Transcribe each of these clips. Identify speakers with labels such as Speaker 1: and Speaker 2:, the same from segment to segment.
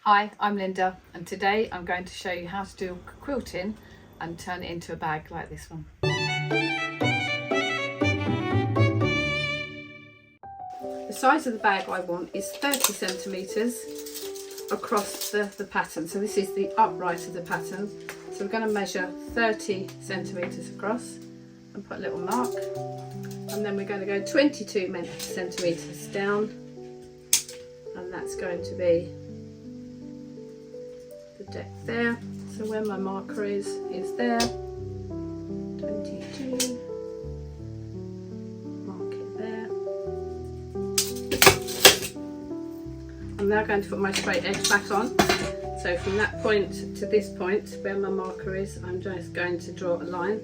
Speaker 1: Hi, I'm Linda, and today I'm going to show you how to do quilting and turn it into a bag like this one. The size of the bag I want is 30 centimetres across the pattern. So this is the upright of the pattern. So we're going to measure 30 centimetres across and put a little mark. And then we're going to go 22 centimetres down, and that's going to be the depth there. So where my marker is there, 22, mark it there. I'm now going to put my straight edge back on. So from that point to this point where my marker is, I'm just going to draw a line.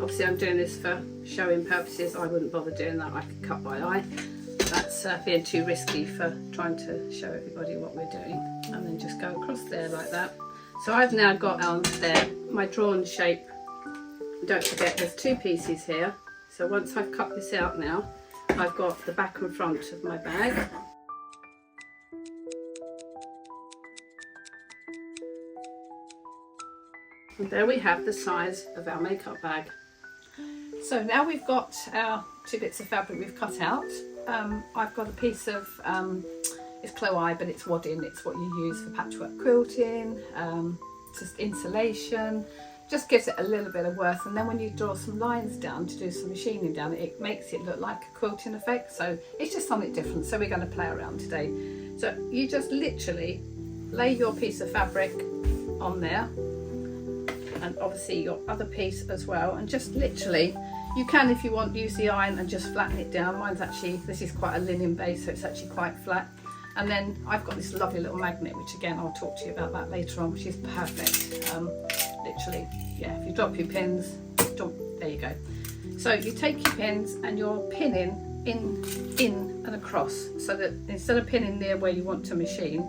Speaker 1: Obviously I'm doing this for showing purposes. I wouldn't bother doing that, I could cut by eye. That's being too risky for trying to show everybody what we're doing. And then just go across there like that. So I've now got on there my drawn shape. Don't forget there's two pieces here. So once I've cut this out now, I've got the back and front of my bag. And there we have the size of our makeup bag. So now we've got our two bits of fabric we've cut out. I've got a piece of, it's cloth, but it's wadding. It's what you use for patchwork quilting, just insulation, just gives it a little bit of worth. And then when you draw some lines down to do some machining down, it makes it look like a quilting effect. So it's just something different. So we're going to play around today. So you just literally lay your piece of fabric on there, and obviously your other piece as well, and just literally, you can, if you want, use the iron and just flatten it down. Mine's actually, this is quite a linen base, so it's actually quite flat. And then I've got this lovely little magnet, which again I'll talk to you about that later on, which is perfect. Literally, yeah, if you drop your pins, there you go. So you take your pins and you're pinning in and across, so that instead of pinning near where you want to machine,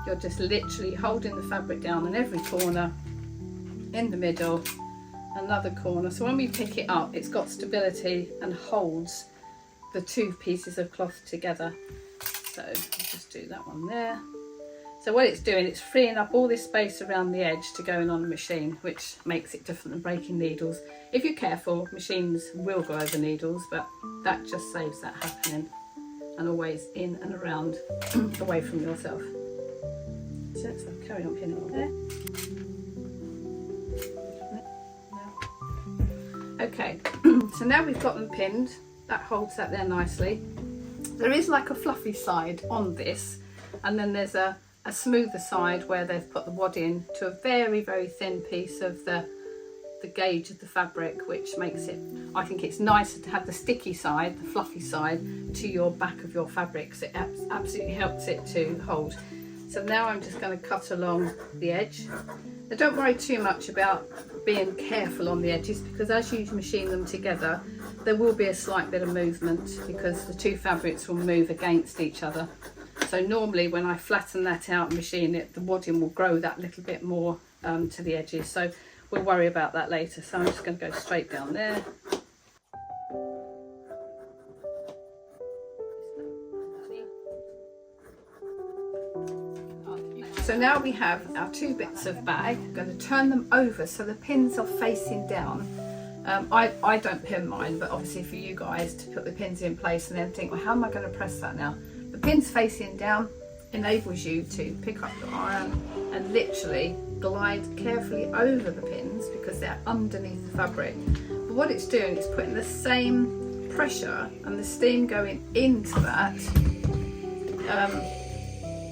Speaker 1: you're just literally holding the fabric down in every corner, in the middle, another corner. So when we pick it up, it's got stability and holds the two pieces of cloth together. So I'll just do that one there. So what it's doing, it's freeing up all this space around the edge to go in on the machine, which makes it different than breaking needles. If you're careful, machines will go over needles, but that just saves that happening. And always in and around, away from yourself. So carry on pinning on there. Okay, so now we've got them pinned, that holds that there nicely. There is like a fluffy side on this, and then there's a smoother side where they've put the wadding to a very, very thin piece of the gauge of the fabric, which makes it, I think it's nicer to have the sticky side, the fluffy side, to your back of your fabric, so it absolutely helps it to hold. So now I'm just going to cut along the edge. Now don't worry too much about being careful on the edges, because as you machine them together, there will be a slight bit of movement because the two fabrics will move against each other. So normally when I flatten that out and machine it, the wadding will grow that little bit more to the edges. So we'll worry about that later. So I'm just going to go straight down there. So now we have our two bits of bag. I'm going to turn them over so the pins are facing down. I don't pin mine, but obviously for you guys to put the pins in place and then think, well, how am I going to press that now? The pins facing down enables you to pick up your iron and literally glide carefully over the pins because they're underneath the fabric. But what it's doing is putting the same pressure and the steam going into that.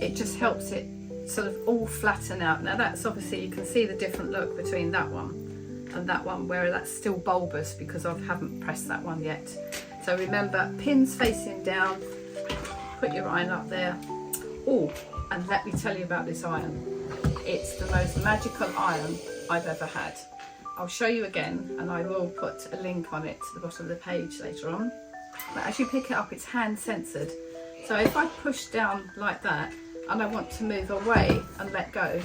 Speaker 1: It just helps it sort of all flatten out. Now that's obviously, you can see the different look between that one and that one, where that's still bulbous because I haven't pressed that one yet. So remember, pins facing down, put your iron up there. Oh, and let me tell you about this iron. It's the most magical iron I've ever had. I'll show you again, and I will put a link on it to the bottom of the page later on. But as you pick it up, it's hand censored. So if I push down like that, and I want to move away and let go,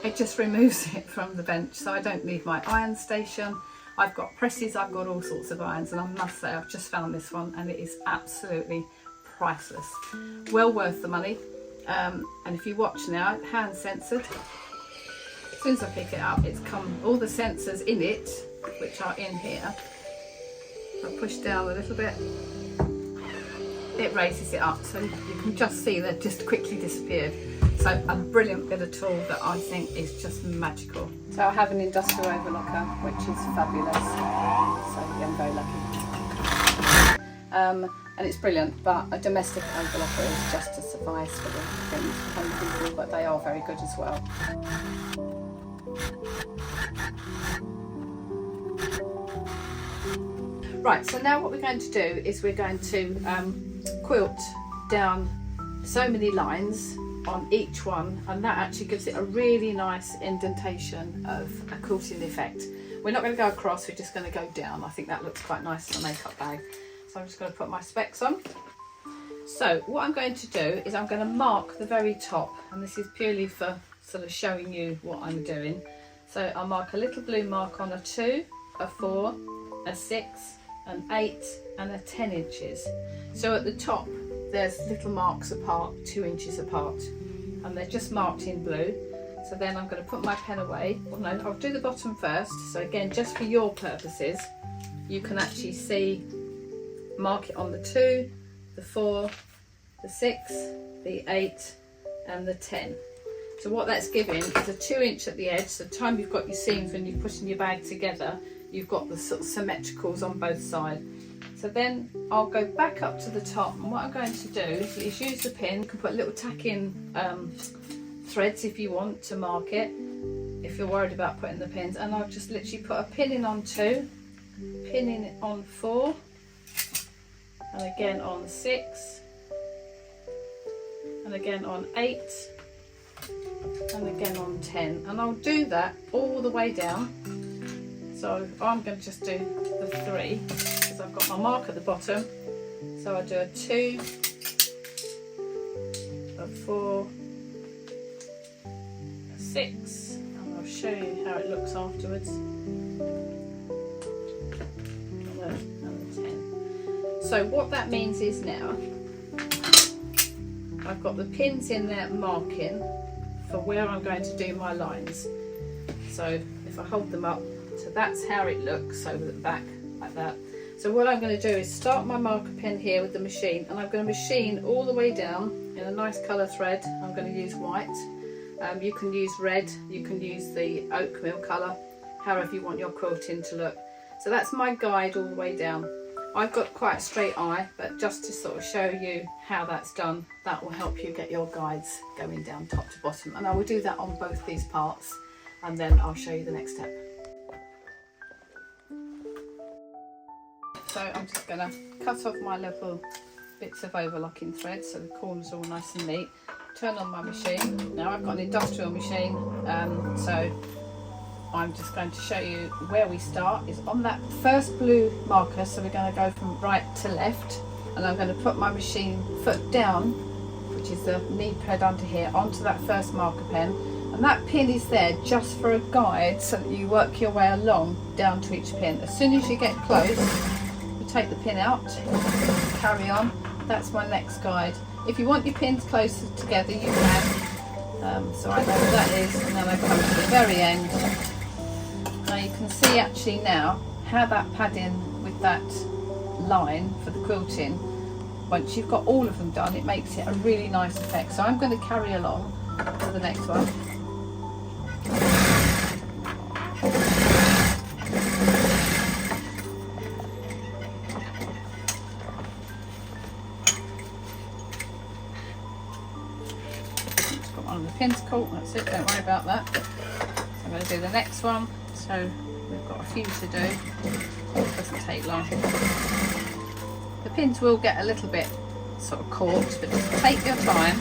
Speaker 1: it just removes it from the bench. So I don't need my iron station. I've got presses, I've got all sorts of irons, and I must say I've just found this one and it is absolutely priceless. Well worth the money. and if you watch now, hand censored. As soon as I pick it up, it's come, all the sensors in it, which are in here. I push down a little bit, it raises it up, so you can just see they've just quickly disappeared. So a brilliant bit of tool that I think is just magical. So I have an industrial overlocker, which is fabulous. So yeah, I'm very lucky. And it's brilliant, but a domestic overlocker is just to suffice for the things for home people, but they are very good as well. Right, so now what we're going to do is we're going to quilt down so many lines on each one, and that actually gives it a really nice indentation of a quilting effect. We're not going to go across, we're just going to go down. I think that looks quite nice in a makeup bag. So I'm just going to put my specs on. So what I'm going to do is I'm going to mark the very top, and this is purely for sort of showing you what I'm doing. So I'll mark a little blue mark on a 2, a 4, a 6, an 8 and a 10 inches. So at the top there's little marks apart, 2 inches apart, and they're just marked in blue. So then I'm going to put my pen away. Well, no, I'll do the bottom first. So again, just for your purposes, you can actually see, mark it on the 2, the 4, the 6, the 8 and the 10. So what that's giving is a 2 inch at the edge. So the time you've got your seams when you're putting your bag together, you've got the sort of symmetricals on both sides. So then I'll go back up to the top, and what I'm going to do is use the pin. You can put little tack-in threads if you want to mark it, if you're worried about putting the pins, and I'll just literally put a pin in on 2, pin in on 4, and again on 6, and again on 8, and again on 10, and I'll do that all the way down. So I'm going to just do the 3 because I've got my mark at the bottom. So I do a 2, a 4, a 6, and I'll show you how it looks afterwards, and a 10. So what that means is now I've got the pins in there marking for where I'm going to do my lines. So if I hold them up, so that's how it looks over the back, like that. So what I'm going to do is start my marker pin here with the machine, and I'm going to machine all the way down in a nice colour thread. I'm going to use white. You can use red, you can use the oatmeal colour, however you want your quilting to look. So that's my guide all the way down. I've got quite a straight eye, but just to sort of show you how that's done, that will help you get your guides going down top to bottom. And I will do that on both these parts, and then I'll show you the next step. So I'm just going to cut off my little bits of overlocking thread so the corners are all nice and neat. Turn on my machine. Now I've got an industrial machine, so I'm just going to show you where we start is on that first blue marker. So we're going to go from right to left, and I'm going to put my machine foot down, which is the knee pad under here, onto that first marker pen. And that pin is there just for a guide so that you work your way along down to each pin. As soon as you get close, take the pin out, carry on. That's my next guide. If you want your pins closer together, you can. So I know what that is, and then I come to the very end. Now you can see actually now how that padding with that line for the quilting, once you've got all of them done, it makes it a really nice effect. So I'm going to carry along to the next one. The pin's caught, that's it, don't worry about that. So I'm going to do the next one. So we've got a few to do, it doesn't take long. The pins will get a little bit sort of caught, but just take your time,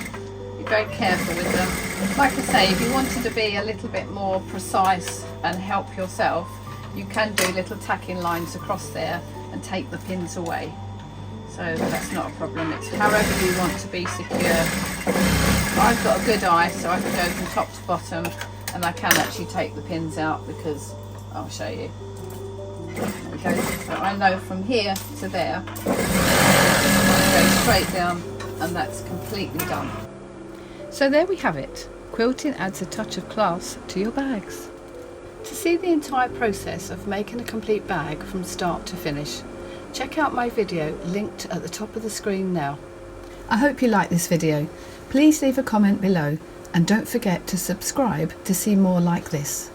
Speaker 1: be very careful with them. Like I say, if you wanted to be a little bit more precise and help yourself, you can do little tacking lines across there and take the pins away. So that's not a problem, it's however you want to be secure. I've got a good eye, so I can go from top to bottom, and I can actually take the pins out because I'll show you. There we go. So I know from here to there, I go straight down, and that's completely done. So there we have it. Quilting adds a touch of class to your bags. To see the entire process of making a complete bag from start to finish, check out my video linked at the top of the screen now. I hope you like this video. Please leave a comment below and don't forget to subscribe to see more like this.